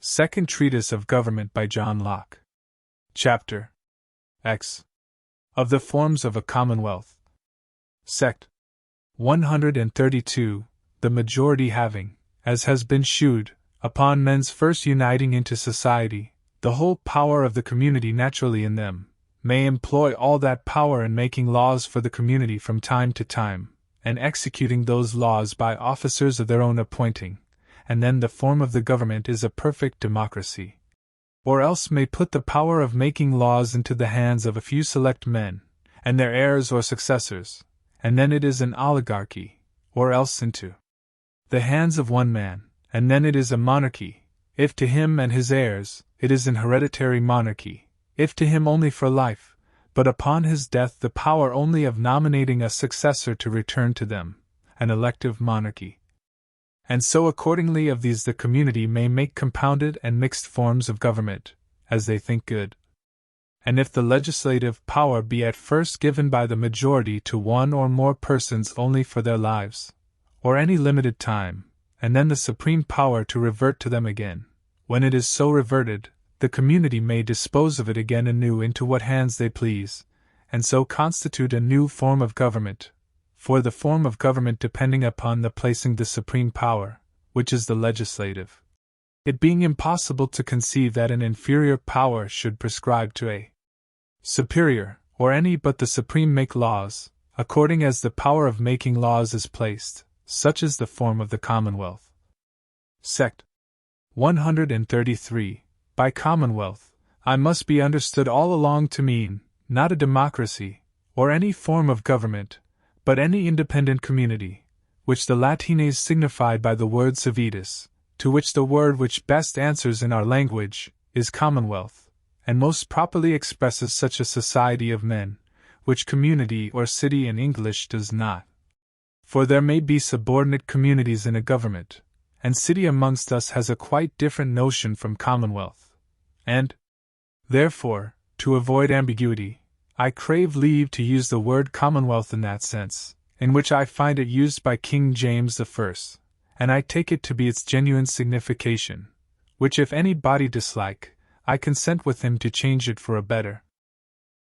Second Treatise of Government by John Locke. Chapter X. Of the Forms of a Commonwealth. Sect. 132. The majority having, as has been shewed, upon men's first uniting into society, the whole power of the community naturally in them, may employ all that power in making laws for the community from time to time, and executing those laws by officers of their own appointing, and then the form of the government is a perfect democracy. Or else may put the power of making laws into the hands of a few select men, and their heirs or successors, and then it is an oligarchy, or else into the hands of one man, and then it is a monarchy, if to him and his heirs, it is an hereditary monarchy, if to him only for life, but upon his death the power only of nominating a successor to return to them, an elective monarchy. And so accordingly of these the community may make compounded and mixed forms of government, as they think good. And if the legislative power be at first given by the majority to one or more persons only for their lives, or any limited time, and then the supreme power to revert to them again, when it is so reverted, the community may dispose of it again anew into what hands they please, and so constitute a new form of government, for the form of government depending upon the placing the supreme power, which is the legislative. It being impossible to conceive that an inferior power should prescribe to a superior, or any but the supreme make laws, according as the power of making laws is placed, such is the form of the Commonwealth. Sect. 133. By Commonwealth, I must be understood all along to mean, not a democracy, or any form of government, but any independent community, which the Latines signified by the word civitas, to which the word which best answers in our language is commonwealth, and most properly expresses such a society of men, which community or city in English does not. For there may be subordinate communities in a government, and city amongst us has a quite different notion from commonwealth, and, therefore, to avoid ambiguity, I crave leave to use the word commonwealth in that sense, in which I find it used by King James I, and I take it to be its genuine signification, which if any body dislike, I consent with him to change it for a better.